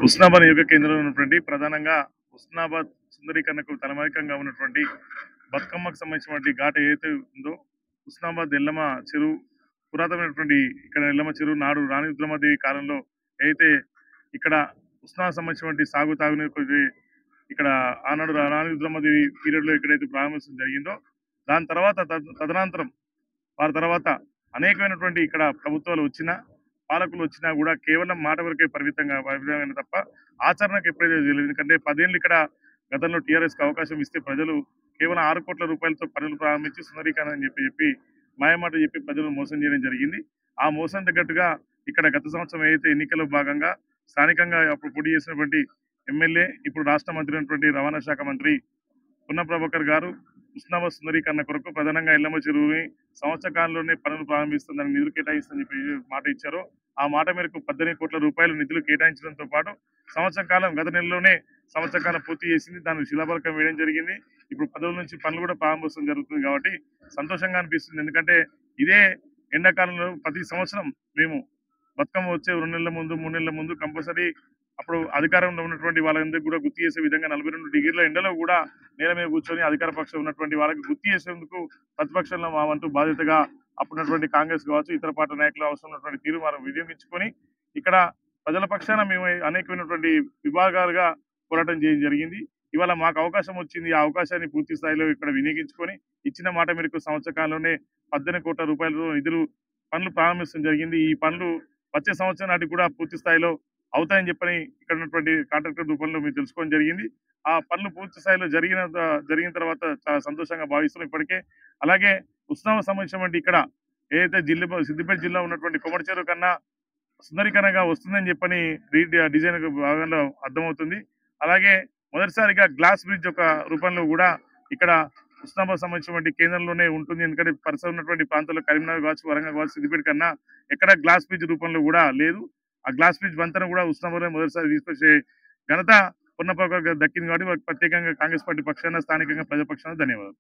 హుస్నాబాద్ నియోజక కేంద్రంలో ఉన్నటువంటి ప్రధానంగా హుస్నాబాద్ సుందరీకరణకు తలమానికంగా ఉన్నటువంటి బతుకమ్మకు సంబంధించినటువంటి ఘాట్ ఏదైతే ఉందో హుస్నాబాద్ ఎల్లమ్మ చెరువు పురాతనమైనటువంటి ఇక్కడ ఎల్లమ్మ చెరువు నాడు రాణి రుద్రమదేవి కాలంలో ఏదైతే ఇక్కడ హుస్నాబాద్ సంబంధించినటువంటి సాగు తాగునీరు ఇక్కడ ఆనాడు రాణి రుద్రమదేవి పీరియడ్ లో ఎక్కడైతే ప్రారంభించడం జరిగిందో దాని తర్వాత తదనంతరం వారి తర్వాత అనేకమైనటువంటి ఇక్కడ ప్రభుత్వాలు వచ్చినా పాలకులు వచ్చినా కూడా కేవలం మాట వరకే పరిమితమైన తప్ప ఆచరణకు ఎప్పుడైతే తెలియదు. ఎందుకంటే 10 ఏళ్ళు ఇక్కడ గతంలో టీఆర్ఎస్ కి అవకాశం ఇస్తే ప్రజలు కేవలం 6 కోట్ల రూపాయలతో పనులు ప్రారంభించి సుందరీకరణ అని చెప్పి మాయమాట చెప్పి ప్రజలను మోసం చేయడం జరిగింది. ఆ మోసం తగ్గట్టుగా ఇక్కడ గత సంవత్సరం ఏదైతే ఎన్నికల్లో భాగంగా స్థానికంగా అప్పుడు పోటీ చేసినటువంటి ఎమ్మెల్యే ఇప్పుడు రాష్ట్ర మంత్రి అయినటువంటి రవాణా శాఖ మంత్రి పున్న ప్రభాకర్ గారు హుస్నాబాద్ సుందరీకరణ కొరకు ప్రధానంగా ఎల్లమ్మ చెరువుని సంవత్సర కాలంలోనే పనులు ప్రారంభిస్తుందని నిధులు కేటాయిస్తుందని చెప్పి మాట ఇచ్చారో ఆ మాట మేరకు 18 కోట్ల రూపాయలు నిధులు కేటాయించడంతో పాటు సంవత్సర కాలం గత నెలలోనే సంవత్సర కాలం పూర్తి చేసింది. దానికి శిలాఫలకం వేయడం జరిగింది. ఇప్పుడు 10 నుంచి పనులు కూడా ప్రారంభించడం జరుగుతుంది కాబట్టి సంతోషంగా అనిపిస్తుంది. ఎందుకంటే ఇదే ఎండాకాలంలో ప్రతి సంవత్సరం మేము బతుకమ్మ వచ్చే 2 నెలల ముందు 3 నెలల ముందు కంపల్సరీ అప్పుడు అధికారంలో ఉన్నటువంటి వాళ్ళందరికీ కూడా గుర్తు చేసే విధంగా 42 డిగ్రీల ఎండలో కూడా నేల మీద కూర్చొని అధికార పక్షం ఉన్నటువంటి వాళ్ళకి గుర్తు చేసేందుకు ప్రతిపక్షంలో మా వంతు బాధ్యతగా అప్పుడున్నటువంటి కాంగ్రెస్ కావచ్చు ఇతర పార్టీ నాయకులు అవసరం ఉన్నటువంటి తీరు మనం వినియోగించుకొని ఇక్కడ ప్రజల పక్షాన మేము అనేకమైనటువంటి విభాగాలుగా పోరాటం చేయడం జరిగింది. ఇవాళ మాకు అవకాశం వచ్చింది. ఆ అవకాశాన్ని పూర్తి స్థాయిలో ఇక్కడ వినియోగించుకొని ఇచ్చిన మాట మేరకు సంవత్సర కాలంలోనే 18 కోట్ల రూపాయలతో నిధులు పనులు ప్రారంభించడం జరిగింది. ఈ పనులు వచ్చే సంవత్సరం నాటికి కూడా పూర్తి స్థాయిలో అవుతాయని చెప్పని ఇక్కడ ఉన్నటువంటి కాంట్రాక్టర్ రూపంలో మీరు తెలుసుకోవడం జరిగింది. ఆ పనులు పూర్తి స్థాయిలో జరిగిన తర్వాత చాలా సంతోషంగా భావిస్తున్నాం ఇప్పటికే. అలాగే హుస్నాబాద్ సంబంధించినటువంటి ఇక్కడ ఏదైతే సిద్దిపేట జిల్లా ఉన్నటువంటి కొమటి చెరువు కన్నా సుందరీకరణగా వస్తుందని చెప్పని డిజైన్ భాగంలో అర్థమవుతుంది. అలాగే మొదటిసారిగా గ్లాస్ బ్రిడ్జ్ ఒక రూపంలో కూడా ఇక్కడ హుస్నాబాద్ సంబంధించినటువంటి కేంద్రంలోనే ఉంటుంది. ఎందుకంటే పరిసర ఉన్నటువంటి ప్రాంతాల్లో కరీంనగర్ కావచ్చు వరంగల్ కావచ్చు సిద్దిపేట కన్నా ఎక్కడ గ్లాస్ బ్రిడ్జ్ రూపంలో కూడా లేదు. ఆ గ్లాస్ బ్రిడ్జ్ వంతెన కూడా హుస్నాబాద్ మొదటిసారి తీసుకొచ్చే ఘనత పున్న ప్రభాకర్ దక్కింది కాబట్టి ప్రత్యేకంగా కాంగ్రెస్ పార్టీ పక్షాన స్థానికంగా ప్రజాపక్షాన ధన్యవాదాలు.